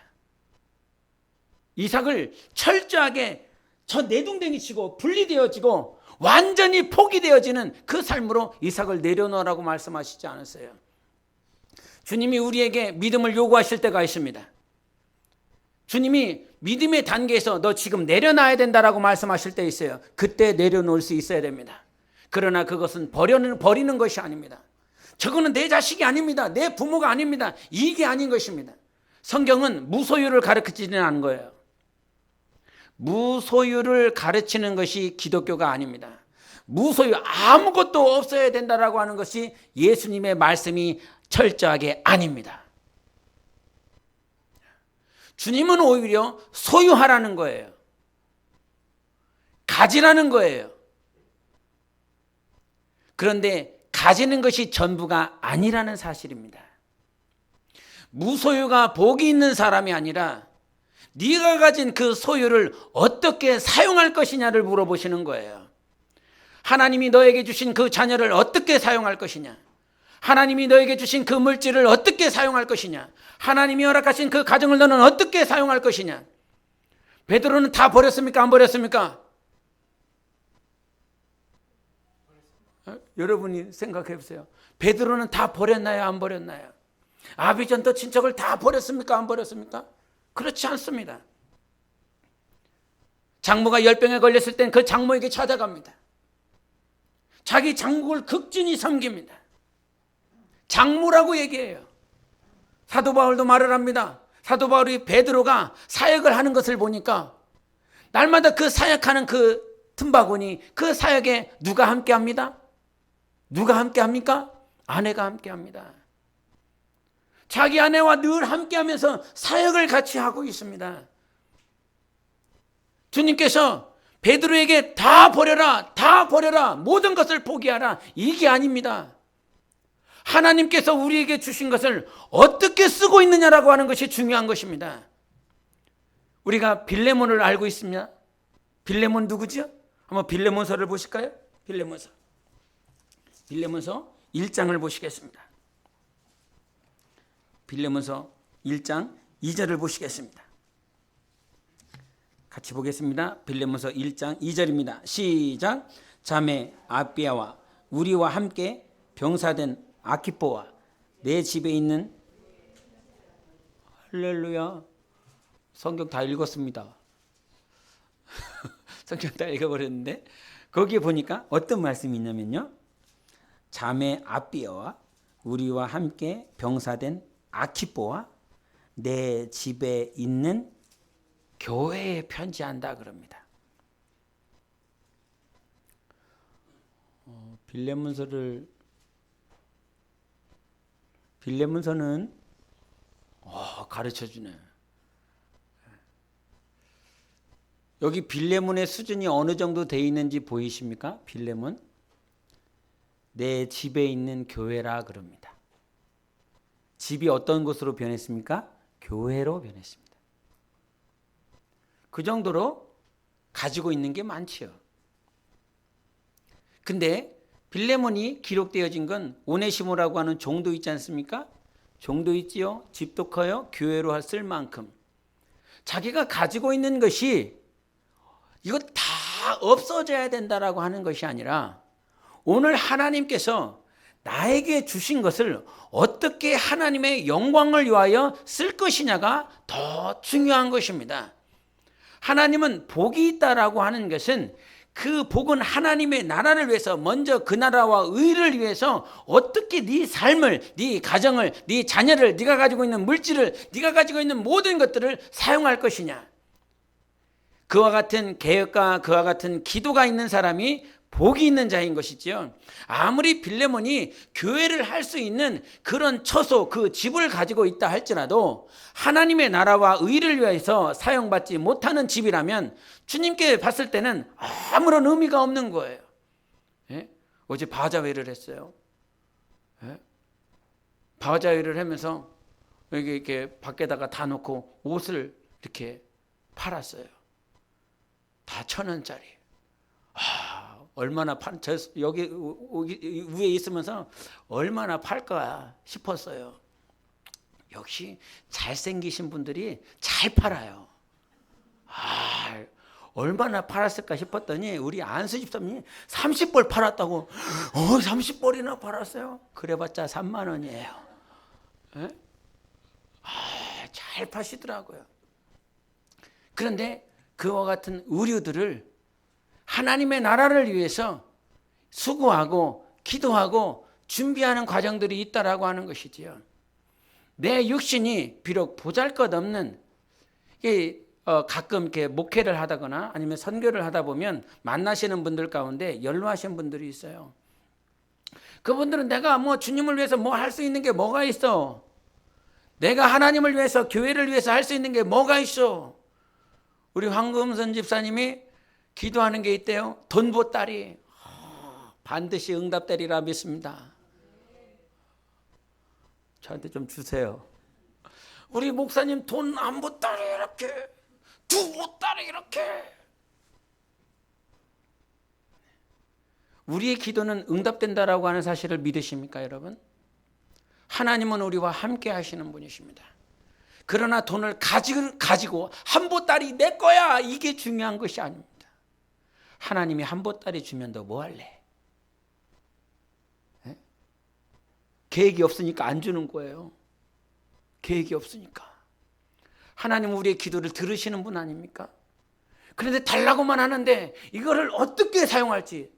이삭을 철저하게 저 내동댕이 치고 분리되어지고 완전히 포기되어지는 그 삶으로 이삭을 내려놓으라고 말씀하시지 않았어요. 주님이 우리에게 믿음을 요구하실 때가 있습니다. 주님이 믿음의 단계에서 너 지금 내려놔야 된다라고 말씀하실 때 있어요. 그때 내려놓을 수 있어야 됩니다. 그러나 그것은 버리는 것이 아닙니다. 저거는 내 자식이 아닙니다. 내 부모가 아닙니다. 이게 아닌 것입니다. 성경은 무소유를 가르치지는 않은 거예요. 무소유를 가르치는 것이 기독교가 아닙니다. 무소유 아무것도 없어야 된다라고 하는 것이 예수님의 말씀이 철저하게 아닙니다. 주님은 오히려 소유하라는 거예요. 가지라는 거예요. 그런데 가지는 것이 전부가 아니라는 사실입니다. 무소유가 복이 있는 사람이 아니라 네가 가진 그 소유를 어떻게 사용할 것이냐를 물어보시는 거예요. 하나님이 너에게 주신 그 자녀를 어떻게 사용할 것이냐, 하나님이 너에게 주신 그 물질을 어떻게 사용할 것이냐, 하나님이 허락하신 그 가정을 너는 어떻게 사용할 것이냐. 베드로는 다 버렸습니까? 안 버렸습니까? 여러분이 생각해 보세요. 베드로는 다 버렸나요? 안 버렸나요? 아비전도 친척을 다 버렸습니까? 안 버렸습니까? 그렇지 않습니다. 장모가 열병에 걸렸을 땐 그 장모에게 찾아갑니다. 자기 장국을 극진히 섬깁니다. 장모라고 얘기해요. 사도 바울도 말을 합니다. 사도 바울이 베드로가 사역을 하는 것을 보니까 날마다 그 사역하는 그 틈바구니, 그 사역에 누가 함께 합니다? 누가 함께 합니까? 아내가 함께 합니다. 자기 아내와 늘 함께 하면서 사역을 같이 하고 있습니다. 주님께서 베드로에게 다 버려라, 모든 것을 포기하라, 이게 아닙니다. 하나님께서 우리에게 주신 것을 어떻게 쓰고 있느냐라고 하는 것이 중요한 것입니다. 우리가 빌레몬을 알고 있습니다. 빌레몬 누구죠? 한번 빌레몬서를 보실까요? 빌레몬서 1장을 보시겠습니다. 빌레몬서 1장 2절을 보시겠습니다. 같이 보겠습니다. 빌레몬서 1장 2절입니다. 시작. 자매 아비아와 우리와 함께 병사된 아키포와 내 집에 있는 할렐루야. 성경 다 읽었습니다. 성경 다 읽어버렸는데 거기에 보니까 어떤 말씀이 있냐면요. 자매 아비아와 우리와 함께 병사된 아키포와 내 집에 있는 교회에 편지한다 그럽니다. 빌레몬서는 가르쳐주네. 여기 빌레몬의 수준이 어느 정도 돼 있는지 보이십니까? 빌레몬 내 집에 있는 교회라 그럽니다. 집이 어떤 곳으로 변했습니까? 교회로 변했습니다. 그 정도로 가지고 있는 게 많지요. 근데 빌레몬이 기록되어진 건 오네시모라고 하는 종도 있지 않습니까? 종도 있지요. 집도 커요. 교회로 쓸 만큼. 자기가 가지고 있는 것이 이거 다 없어져야 된다라고 하는 것이 아니라 오늘 하나님께서 나에게 주신 것을 어떻게 하나님의 영광을 위하여 쓸 것이냐가 더 중요한 것입니다. 하나님은 복이 있다라고 하는 것은 그 복은 하나님의 나라를 위해서 먼저 그 나라와 의를 위해서 어떻게 네 삶을, 네 가정을, 네 자녀를, 네가 가지고 있는 물질을, 네가 가지고 있는 모든 것들을 사용할 것이냐. 그와 같은 계획과 그와 같은 기도가 있는 사람이 복이 있는 자인 것이지요. 아무리 빌레몬이 교회를 할 수 있는 그런 처소, 그 집을 가지고 있다 할지라도 하나님의 나라와 의를 위해서 사용받지 못하는 집이라면 주님께 봤을 때는 아무런 의미가 없는 거예요. 예? 어제 바자회를 했어요. 예? 바자회를 하면서 여기 이렇게 밖에다가 다 놓고 옷을 이렇게 팔았어요. 다 1,000원짜리. 얼마나 여기 위에 있으면서 얼마나 팔까 싶었어요. 역시 잘생기신 분들이 잘 팔아요. 얼마나 팔았을까 싶었더니 우리 안수 집사님이 30벌 팔았다고. 30벌이나 팔았어요? 그래봤자 3만 원이에요. 에? 잘 파시더라고요. 그런데 그와 같은 의류들을 하나님의 나라를 위해서 수고하고 기도하고 준비하는 과정들이 있다라고 하는 것이지요. 내 육신이 비록 보잘것없는, 가끔 이렇게 목회를 하다거나 아니면 선교를 하다 보면 만나시는 분들 가운데 연로하신 분들이 있어요. 그분들은 내가 주님을 위해서 할 수 있는 게 뭐가 있어? 내가 하나님을 위해서, 교회를 위해서 할 수 있는 게 뭐가 있어? 우리 황금선 집사님이 기도하는 게 있대요. 돈 보따리. 반드시 응답되리라 믿습니다. 저한테 좀 주세요. 우리 목사님 돈 안 보따리 이렇게, 두 보따리 이렇게. 우리의 기도는 응답된다라고 하는 사실을 믿으십니까, 여러분? 하나님은 우리와 함께 하시는 분이십니다. 그러나 돈을 가지고 한 보따리 내 거야, 이게 중요한 것이 아닙니다. 하나님이 한 보따리 주면 너 뭐 할래? 에? 계획이 없으니까 안 주는 거예요. 계획이 없으니까. 하나님은 우리의 기도를 들으시는 분 아닙니까? 그런데 달라고만 하는데 이거를 어떻게 사용할지.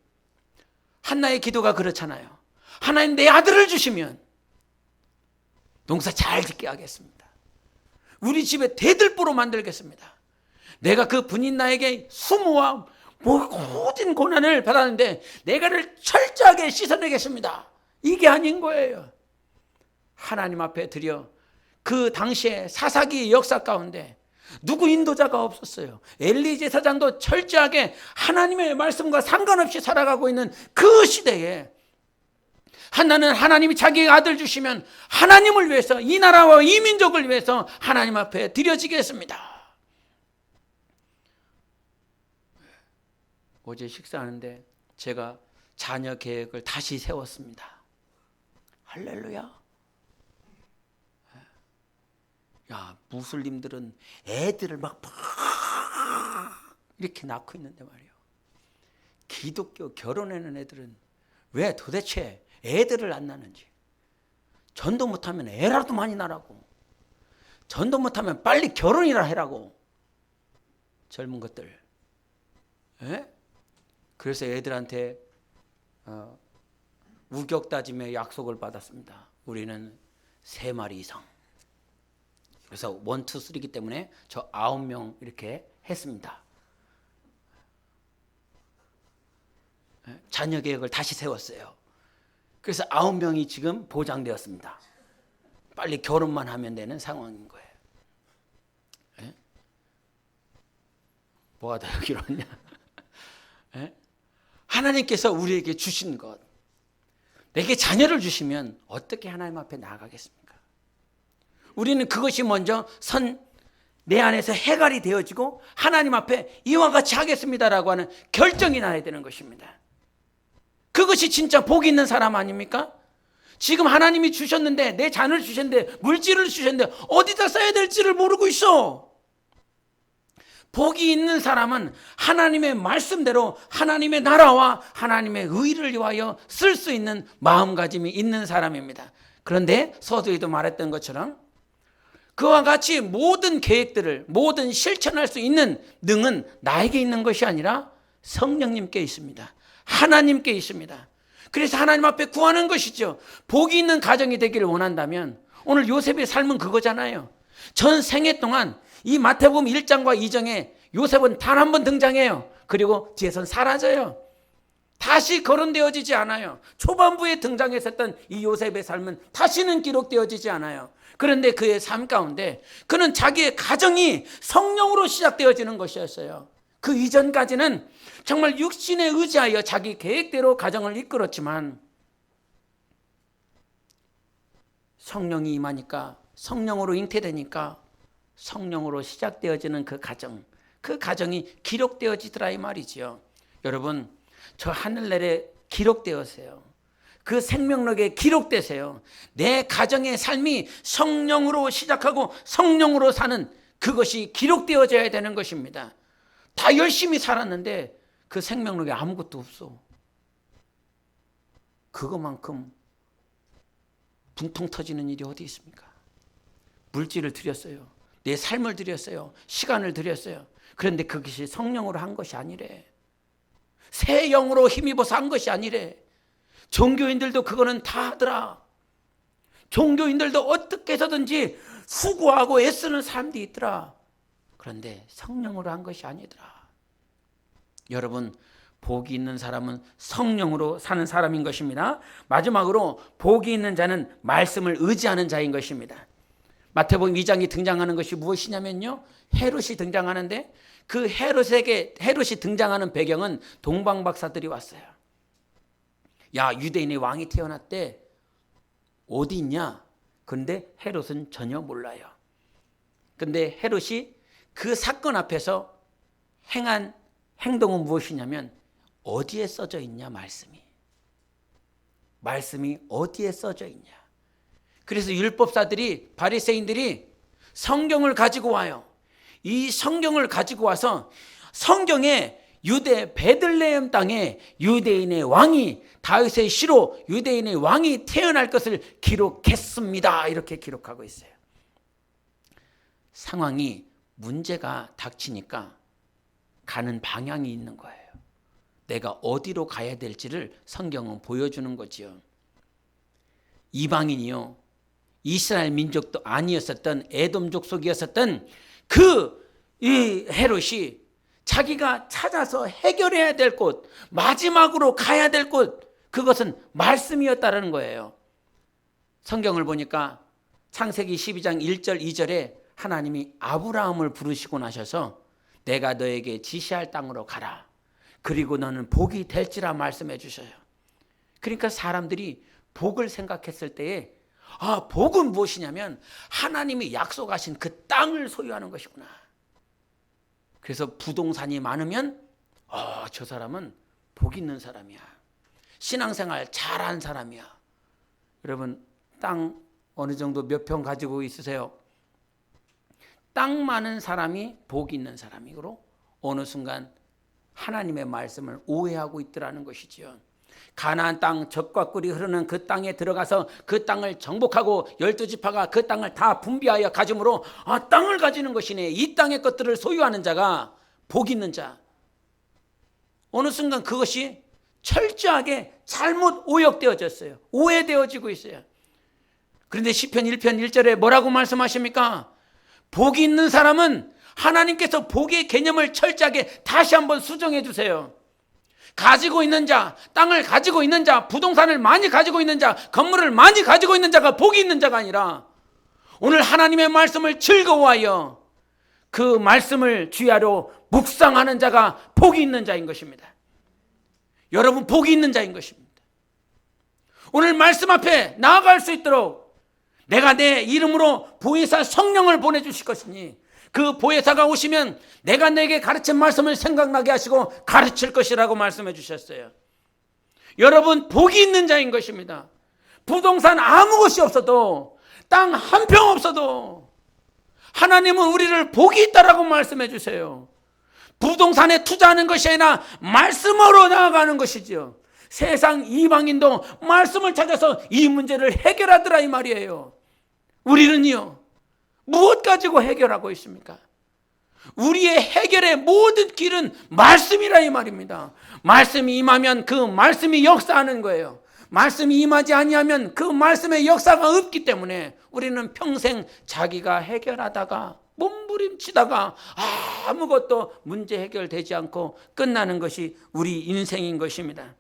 한나의 기도가 그렇잖아요. 하나님 내 아들을 주시면 농사 잘 짓게 하겠습니다. 우리 집에 대들보로 만들겠습니다. 내가 그 분인 나에게 수모와 모든 고난을 받았는데 내가를 철저하게 씻어내겠습니다. 이게 아닌 거예요. 하나님 앞에 드려 그 당시에 사사기 역사 가운데 누구 인도자가 없었어요. 엘리 제사장도 철저하게 하나님의 말씀과 상관없이 살아가고 있는 그 시대에 한나는 하나님이 자기 아들 주시면 하나님을 위해서, 이 나라와 이 민족을 위해서 하나님 앞에 드려지겠습니다. 어제 식사하는데 제가 자녀 계획을 다시 세웠습니다. 할렐루야. 야, 무슬림들은 애들을 막 이렇게 낳고 있는데 말이에요. 기독교 결혼하는 애들은 왜 도대체 애들을 안 낳는지. 전도 못하면 애라도 많이 낳으라고. 전도 못하면 빨리 결혼이라 해라고. 젊은 것들. 에? 그래서 애들한테 우격다짐의 약속을 받았습니다. 우리는 3마리 이상. 그래서 1, 2, 3이기 때문에 저 9명 이렇게 했습니다. 자녀 계획을 다시 세웠어요. 그래서 9명이 지금 보장되었습니다. 빨리 결혼만 하면 되는 상황인 거예요. 예? 뭐가 다 여기로 왔냐? 예? 하나님께서 우리에게 주신 것, 내게 자녀를 주시면 어떻게 하나님 앞에 나아가겠습니까? 우리는 그것이 먼저 내 안에서 해갈이 되어지고 하나님 앞에 이와 같이 하겠습니다라고 하는 결정이 나야 되는 것입니다. 그것이 진짜 복 있는 사람 아닙니까? 지금 하나님이 주셨는데, 내 자녀를 주셨는데, 물질을 주셨는데 어디다 써야 될지를 모르고 있어. 복이 있는 사람은 하나님의 말씀대로 하나님의 나라와 하나님의 의를 위하여 쓸 수 있는 마음가짐이 있는 사람입니다. 그런데 서두에도 말했던 것처럼 그와 같이 모든 계획들을 모든 실천할 수 있는 능은 나에게 있는 것이 아니라 성령님께 있습니다. 하나님께 있습니다. 그래서 하나님 앞에 구하는 것이죠. 복이 있는 가정이 되기를 원한다면 오늘 요셉의 삶은 그거잖아요. 전 생애 동안 이 마태복음 1장과 2장에 요셉은 단 한 번 등장해요. 그리고 뒤에선 사라져요. 다시 거론되어지지 않아요. 초반부에 등장했었던 이 요셉의 삶은 다시는 기록되어지지 않아요. 그런데 그의 삶 가운데 그는 자기의 가정이 성령으로 시작되어지는 것이었어요. 그 이전까지는 정말 육신에 의지하여 자기 계획대로 가정을 이끌었지만 성령이 임하니까, 성령으로 잉태되니까 성령으로 시작되어지는 그 가정이 기록되어지더라 이 말이지요. 여러분, 저 하늘날에 기록되었어요. 그 생명록에 기록되세요. 내 가정의 삶이 성령으로 시작하고 성령으로 사는 그것이 기록되어져야 되는 것입니다. 다 열심히 살았는데 그 생명록에 아무것도 없어. 그것만큼 분통 터지는 일이 어디 있습니까? 물질을 드렸어요. 내 삶을 드렸어요. 시간을 드렸어요. 그런데 그것이 성령으로 한 것이 아니래. 새 영으로 힘입어서 한 것이 아니래. 종교인들도 그거는 다 하더라. 종교인들도 어떻게 해서든지 수고하고 애쓰는 사람들이 있더라. 그런데 성령으로 한 것이 아니더라. 여러분, 복이 있는 사람은 성령으로 사는 사람인 것입니다. 마지막으로 복이 있는 자는 말씀을 의지하는 자인 것입니다. 마태복음 2장이 등장하는 것이 무엇이냐면요, 헤롯이 등장하는데 그 헤롯이 등장하는 배경은 동방박사들이 왔어요. 야, 유대인의 왕이 태어났대. 어디 있냐? 그런데 헤롯은 전혀 몰라요. 그런데 헤롯이 그 사건 앞에서 행한 행동은 무엇이냐면 어디에 써져 있냐? 말씀이 어디에 써져 있냐? 그래서 율법사들이, 바리새인들이 성경을 가지고 와요. 이 성경을 가지고 와서 성경에 유대 베들레헴 땅에 유대인의 왕이, 다윗의 시로 유대인의 왕이 태어날 것을 기록했습니다. 이렇게 기록하고 있어요. 상황이, 문제가 닥치니까 가는 방향이 있는 거예요. 내가 어디로 가야 될지를 성경은 보여주는 거지요. 이방인이요, 이스라엘 민족도 아니었었던 에돔 족속이었었던 이 헤롯이 자기가 찾아서 해결해야 될 곳, 마지막으로 가야 될 곳, 그것은 말씀이었다는 거예요. 성경을 보니까 창세기 12장 1절 2절에 하나님이 아브라함을 부르시고 나셔서 내가 너에게 지시할 땅으로 가라. 그리고 너는 복이 될지라 말씀해 주셔요. 그러니까 사람들이 복을 생각했을 때에 복은 무엇이냐면 하나님이 약속하신 그 땅을 소유하는 것이구나. 그래서 부동산이 많으면 저 사람은 복 있는 사람이야. 신앙생활 잘한 사람이야. 여러분, 땅 어느 정도 몇 평 가지고 있으세요? 땅 많은 사람이 복 있는 사람이고 어느 순간 하나님의 말씀을 오해하고 있더라는 것이지요. 가나안 땅, 젖과 꿀이 흐르는 그 땅에 들어가서 그 땅을 정복하고 12지파가 그 땅을 다 분비하여 가짐으로 땅을 가지는 것이네. 이 땅의 것들을 소유하는 자가 복 있는 자. 어느 순간 그것이 철저하게 잘못 오역되어졌어요. 오해되어지고 있어요. 그런데 시편 1편 1절에 뭐라고 말씀하십니까? 복이 있는 사람은 하나님께서 복의 개념을 철저하게 다시 한번 수정해 주세요. 가지고 있는 자, 땅을 가지고 있는 자, 부동산을 많이 가지고 있는 자, 건물을 많이 가지고 있는 자가 복이 있는 자가 아니라 오늘 하나님의 말씀을 즐거워하여 그 말씀을 주야로 묵상하는 자가 복이 있는 자인 것입니다. 여러분, 복이 있는 자인 것입니다. 오늘 말씀 앞에 나아갈 수 있도록 내가 내 이름으로 보혜사 성령을 보내주실 것이니 그 보혜사가 오시면 내가 내게 가르친 말씀을 생각나게 하시고 가르칠 것이라고 말씀해 주셨어요. 여러분, 복이 있는 자인 것입니다. 부동산 아무 것이 없어도, 땅 한 평 없어도 하나님은 우리를 복이 있다라고 말씀해 주세요. 부동산에 투자하는 것이 아니라 말씀으로 나아가는 것이지요. 세상 이방인도 말씀을 찾아서 이 문제를 해결하더라 이 말이에요. 우리는요, 무엇 가지고 해결하고 있습니까? 우리의 해결의 모든 길은 말씀이라 이 말입니다. 말씀이 임하면 그 말씀이 역사하는 거예요. 말씀이 임하지 아니하면 그 말씀의 역사가 없기 때문에 우리는 평생 자기가 해결하다가 몸부림치다가 아무것도 문제 해결되지 않고 끝나는 것이 우리 인생인 것입니다.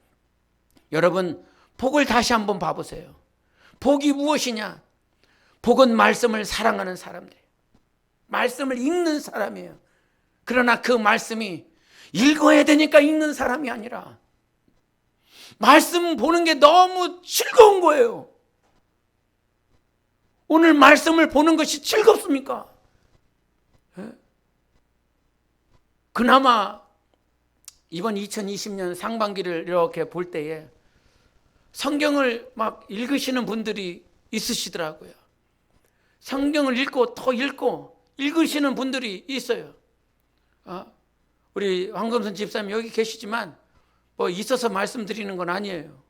여러분, 복을 다시 한번 봐보세요. 복이 무엇이냐? 복은 말씀을 사랑하는 사람들이에요. 말씀을 읽는 사람이에요. 그러나 그 말씀이 읽어야 되니까 읽는 사람이 아니라 말씀 보는 게 너무 즐거운 거예요. 오늘 말씀을 보는 것이 즐겁습니까? 그나마 이번 2020년 상반기를 이렇게 볼 때에 성경을 막 읽으시는 분들이 있으시더라고요. 성경을 읽고 더 읽고 읽으시는 분들이 있어요. 우리 황금선 집사님 여기 계시지만 뭐 있어서 말씀드리는 건 아니에요.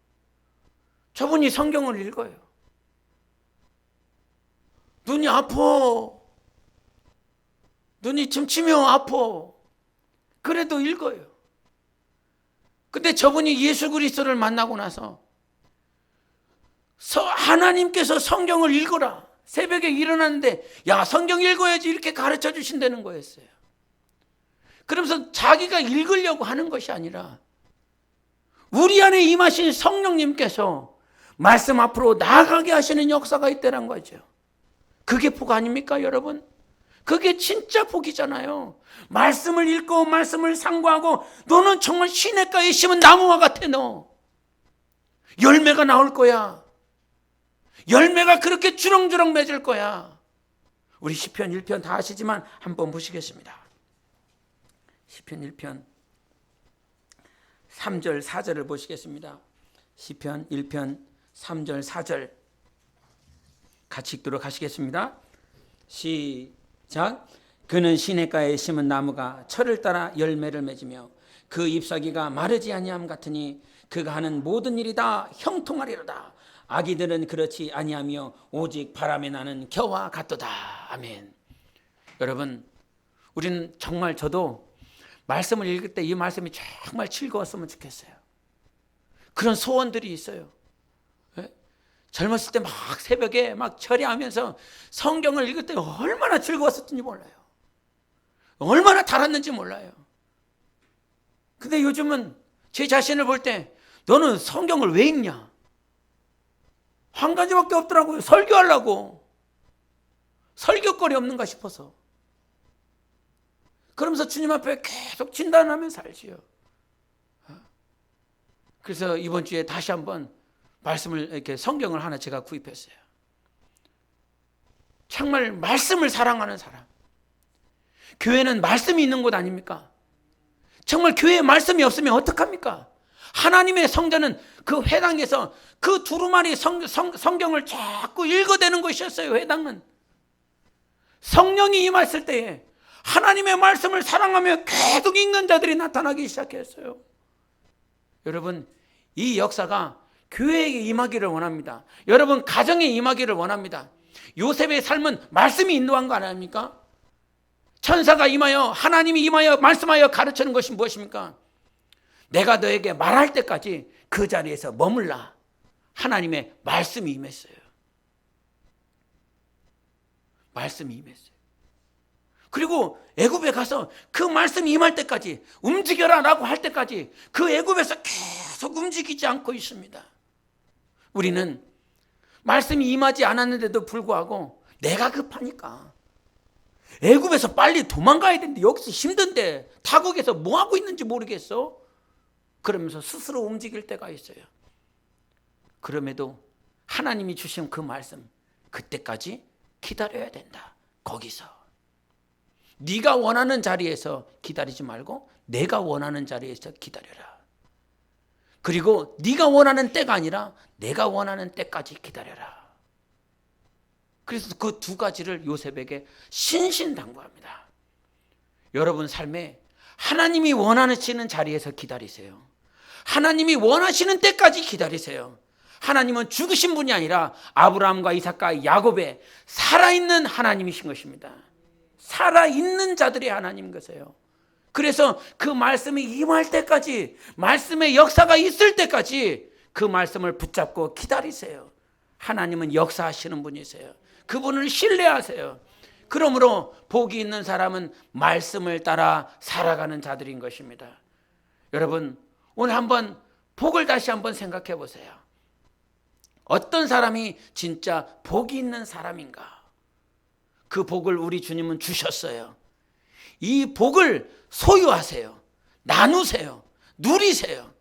저분이 성경을 읽어요. 눈이 아파. 눈이 침침해요. 아파. 그래도 읽어요. 근데 저분이 예수 그리스도를 만나고 나서 하나님께서 성경을 읽어라. 새벽에 일어났는데 야, 성경 읽어야지 이렇게 가르쳐 주신다는 거였어요. 그러면서 자기가 읽으려고 하는 것이 아니라 우리 안에 임하신 성령님께서 말씀 앞으로 나아가게 하시는 역사가 있다는 거죠. 그게 복 아닙니까, 여러분? 그게 진짜 복이잖아요. 말씀을 읽고 말씀을 상고하고 너는 정말 시냇가에 심은 나무와 같아. 너 열매가 나올 거야. 열매가 그렇게 주렁주렁 맺을 거야. 우리 시편 1편 다 아시지만 한번 보시겠습니다. 시편 1편 3절 4절을 보시겠습니다. 시편 1편 3절 4절 같이 읽도록 하시겠습니다. 시작. 그는 시냇가에 심은 나무가 철을 따라 열매를 맺으며 그 잎사귀가 마르지 아니함 같으니 그가 하는 모든 일이 다 형통하리로다. 아기들은 그렇지 아니하며 오직 바람에 나는 겨와 같도다. 아멘. 여러분, 우리는 정말 저도 말씀을 읽을 때 이 말씀이 정말 즐거웠으면 좋겠어요. 그런 소원들이 있어요. 젊었을 때 막 새벽에 막 철야하면서 성경을 읽을 때 얼마나 즐거웠었는지 몰라요. 얼마나 달았는지 몰라요. 근데 요즘은 제 자신을 볼 때 너는 성경을 왜 읽냐? 한 가지밖에 없더라고요. 설교하려고. 설교거리 없는가 싶어서. 그러면서 주님 앞에 계속 진단하며 살지요. 그래서 이번 주에 다시 한번 말씀을 이렇게 성경을 하나 제가 구입했어요. 정말 말씀을 사랑하는 사람. 교회는 말씀이 있는 곳 아닙니까? 정말 교회에 말씀이 없으면 어떡합니까? 하나님의 성전은 그 회당에서 그 두루마리 성경을 자꾸 읽어대는 것이었어요. 회당은 성령이 임했을 때에 하나님의 말씀을 사랑하며 계속 읽는 자들이 나타나기 시작했어요. 여러분, 이 역사가 교회에게 임하기를 원합니다. 여러분, 가정에 임하기를 원합니다. 요셉의 삶은 말씀이 인도한 거 아닙니까? 천사가 임하여 하나님이 임하여 말씀하여 가르치는 것이 무엇입니까? 내가 너에게 말할 때까지 그 자리에서 머물라. 하나님의 말씀이 임했어요. 말씀이 임했어요. 그리고 애굽에 가서 그 말씀이 임할 때까지, 움직여라 라고 할 때까지 그 애굽에서 계속 움직이지 않고 있습니다. 우리는 말씀이 임하지 않았는데도 불구하고 내가 급하니까 애굽에서 빨리 도망가야 되는데 여기서 힘든데 타국에서 뭐 하고 있는지 모르겠어, 그러면서 스스로 움직일 때가 있어요. 그럼에도 하나님이 주신 그 말씀, 그때까지 기다려야 된다. 거기서 네가 원하는 자리에서 기다리지 말고 내가 원하는 자리에서 기다려라. 그리고 네가 원하는 때가 아니라 내가 원하는 때까지 기다려라. 그래서 그 두 가지를 요셉에게 신신당부합니다. 여러분 삶에 하나님이 원하시는 자리에서 기다리세요. 하나님이 원하시는 때까지 기다리세요. 하나님은 죽으신 분이 아니라 아브라함과 이삭과 야곱의 살아있는 하나님이신 것입니다. 살아있는 자들의 하나님인 것이에요. 그래서 그 말씀이 임할 때까지, 말씀의 역사가 있을 때까지 그 말씀을 붙잡고 기다리세요. 하나님은 역사하시는 분이세요. 그분을 신뢰하세요. 그러므로 복이 있는 사람은 말씀을 따라 살아가는 자들인 것입니다. 여러분, 오늘 한번 복을 다시 한번 생각해 보세요. 어떤 사람이 진짜 복이 있는 사람인가? 그 복을 우리 주님은 주셨어요. 이 복을 소유하세요. 나누세요. 누리세요.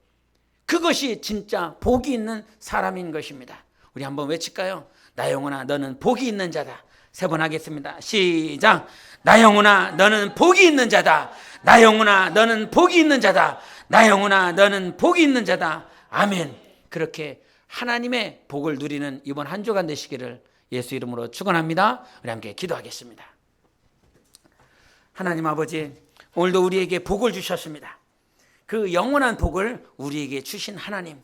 그것이 진짜 복이 있는 사람인 것입니다. 우리 한번 외칠까요? 나 영혼아 너는 복이 있는 자다. 세 번 하겠습니다. 시작. 나 영혼아 너는 복이 있는 자다. 나 영혼아 너는 복이 있는 자다. 나 영혼아 너는 복이 있는 자다. 아멘. 그렇게 하나님의 복을 누리는 이번 한 주간 되시기를 예수 이름으로 축원합니다. 우리 함께 기도하겠습니다. 하나님 아버지, 오늘도 우리에게 복을 주셨습니다. 그 영원한 복을 우리에게 주신 하나님,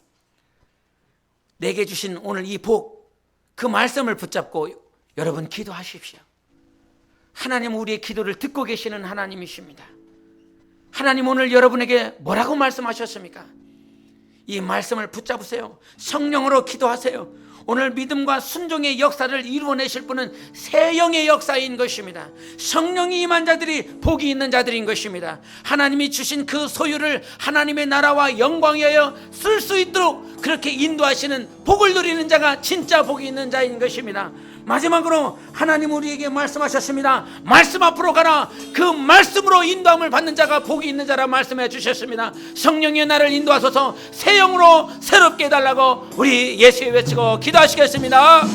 내게 주신 오늘 이 복, 그 말씀을 붙잡고 여러분 기도하십시오. 하나님 우리의 기도를 듣고 계시는 하나님이십니다. 하나님 오늘 여러분에게 뭐라고 말씀하셨습니까? 이 말씀을 붙잡으세요. 성령으로 기도하세요. 오늘 믿음과 순종의 역사를 이루어내실 분은 새 영의 역사인 것입니다. 성령이 임한 자들이 복이 있는 자들인 것입니다. 하나님이 주신 그 소유를 하나님의 나라와 영광에 하여 쓸 수 있도록 그렇게 인도하시는 복을 누리는 자가 진짜 복이 있는 자인 것입니다. 마지막으로 하나님 우리에게 말씀하셨습니다. 말씀 앞으로 가라. 그 말씀으로 인도함을 받는 자가 복이 있는 자라 말씀해 주셨습니다. 성령의 나를 인도하소서. 새 영으로 새롭게 해달라고 우리 예수의 외치고 기도하시겠습니다.